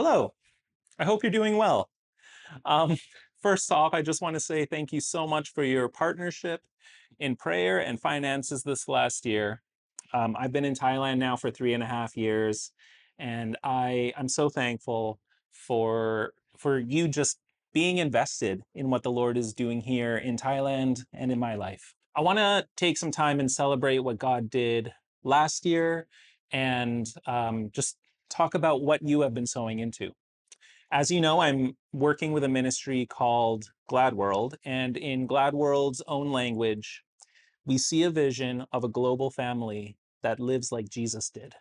Hello, I hope you're doing well. Um, First off, I just want to say thank you so much for your partnership in prayer and finances this last year. I've been in Thailand now for 3.5 years, and I'm so thankful for you just being invested in what the Lord is doing here in Thailand and in my life. I want to take some time and celebrate what God did last year and just talk about what you have been sowing into. As you know, I'm working with a ministry called Glad World, and in Glad World's own language, we see a vision of a global family that lives like Jesus did.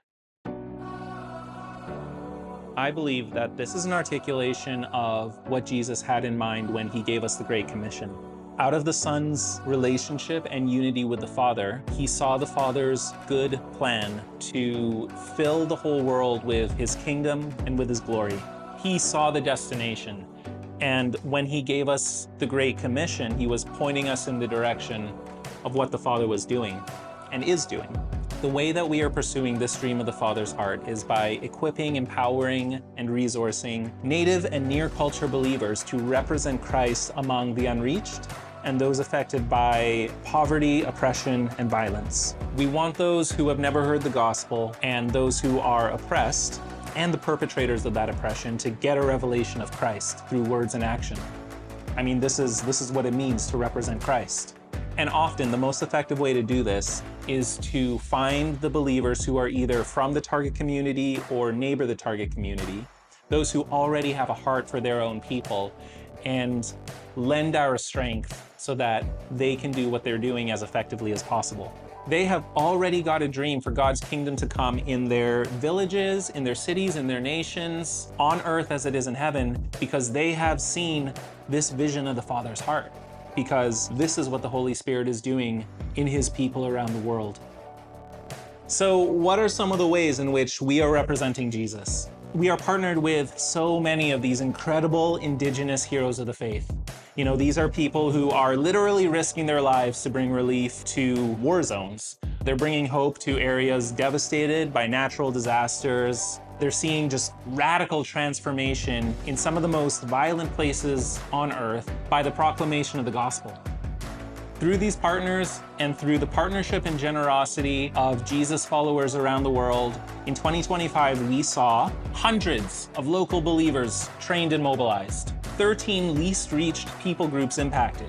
I believe that this is an articulation of what Jesus had in mind when he gave us the Great Commission. Out of the Son's relationship and unity with the Father, he saw the Father's good plan to fill the whole world with his kingdom and with his glory. He saw the destination. And when he gave us the Great Commission, he was pointing us in the direction of what the Father was doing and is doing. The way that we are pursuing this dream of the Father's heart is by equipping, empowering, and resourcing native and near culture believers to represent Christ among the unreached and those affected by poverty, oppression, and violence. We want those who have never heard the gospel and those who are oppressed and the perpetrators of that oppression to get a revelation of Christ through words and action. I mean, this is what it means to represent Christ. And often the most effective way to do this is to find the believers who are either from the target community or neighbor the target community, those who already have a heart for their own people, and lend our strength so that they can do what they're doing as effectively as possible. They have already got a dream for God's kingdom to come in their villages, in their cities, in their nations, on earth as it is in heaven, because they have seen this vision of the Father's heart. Because this is what the Holy Spirit is doing in his people around the world. So what are some of the ways in which we are representing Jesus? We are partnered with so many of these incredible indigenous heroes of the faith. You know, these are people who are literally risking their lives to bring relief to war zones. They're bringing hope to areas devastated by natural disasters. They're seeing just radical transformation in some of the most violent places on earth by the proclamation of the gospel. Through these partners and through the partnership and generosity of Jesus followers around the world, in 2025 we saw hundreds of local believers trained and mobilized, 13 least reached people groups impacted,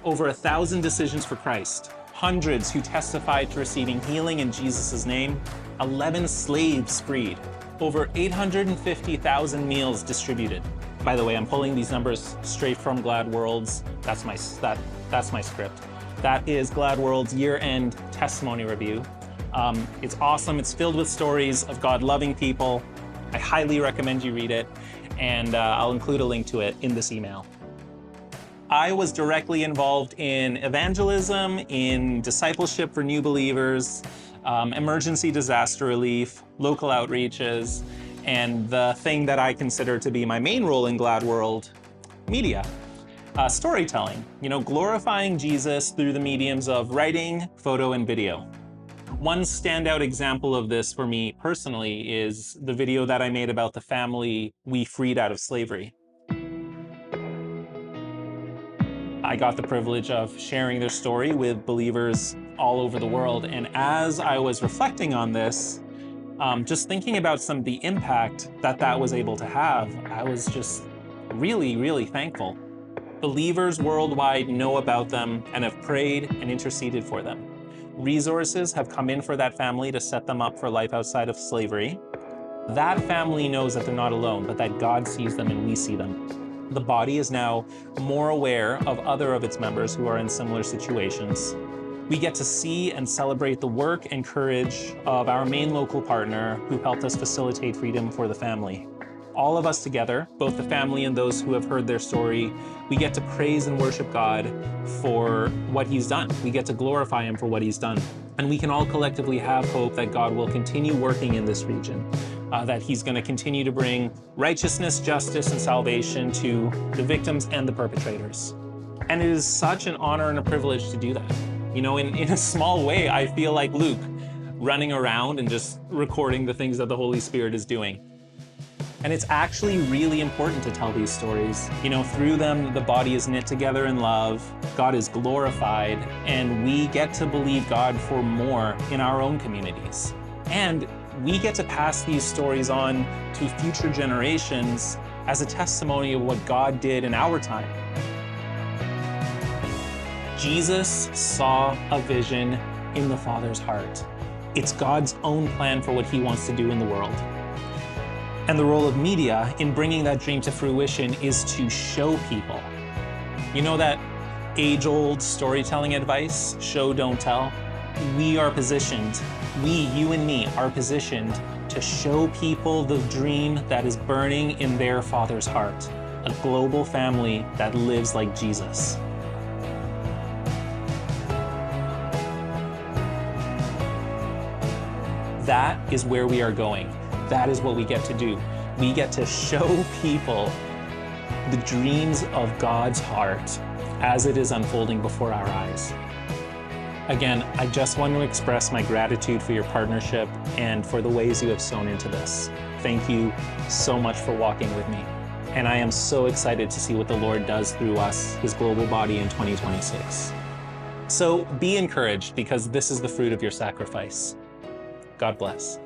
over 1,000 decisions for Christ, hundreds who testified to receiving healing in Jesus' name, 11 slaves freed, over 850,000 meals distributed. By the way, I'm pulling these numbers straight from Glad World's. That's my script. That is Glad World's year-end testimony review. It's awesome. It's filled with stories of God loving people. I highly recommend you read it, and I'll include a link to it in this email. I was directly involved in evangelism, in discipleship for new believers, emergency disaster relief, local outreaches, and the thing that I consider to be my main role in Glad World, media. Storytelling, glorifying Jesus through the mediums of writing, photo, and video. One standout example of this for me personally is the video that I made about the family we freed out of slavery. I got the privilege of sharing their story with believers all over the world, and as I was reflecting on this, just thinking about some of the impact that was able to have, I was just really, really thankful. Believers worldwide know about them and have prayed and interceded for them. Resources have come in for that family to set them up for life outside of slavery. That family knows that they're not alone, but that God sees them and we see them. The body is now more aware of other of its members who are in similar situations. We get to see and celebrate the work and courage of our main local partner who helped us facilitate freedom for the family. All of us together, both the family and those who have heard their story, we get to praise and worship God for what he's done. We get to glorify him for what he's done. And we can all collectively have hope that God will continue working in this region, that he's going to continue to bring righteousness, justice, and salvation to the victims and the perpetrators. And it is such an honor and a privilege to do that. In a small way, I feel like Luke, running around and just recording the things that the Holy Spirit is doing. And it's actually really important to tell these stories. You know, through them, the body is knit together in love, God is glorified, and we get to believe God for more in our own communities. And we get to pass these stories on to future generations as a testimony of what God did in our time. Jesus saw a vision in the Father's heart. It's God's own plan for what he wants to do in the world. And the role of media in bringing that dream to fruition is to show people. You know that age-old storytelling advice, show, don't tell? We are positioned, you and me, are positioned to show people the dream that is burning in their Father's heart, a global family that lives like Jesus. That is where we are going. That is what we get to do. We get to show people the dreams of God's heart as it is unfolding before our eyes. Again, I just want to express my gratitude for your partnership and for the ways you have sown into this. Thank you so much for walking with me. And I am so excited to see what the Lord does through us, his global body, in 2026. So be encouraged, because this is the fruit of your sacrifice. God bless.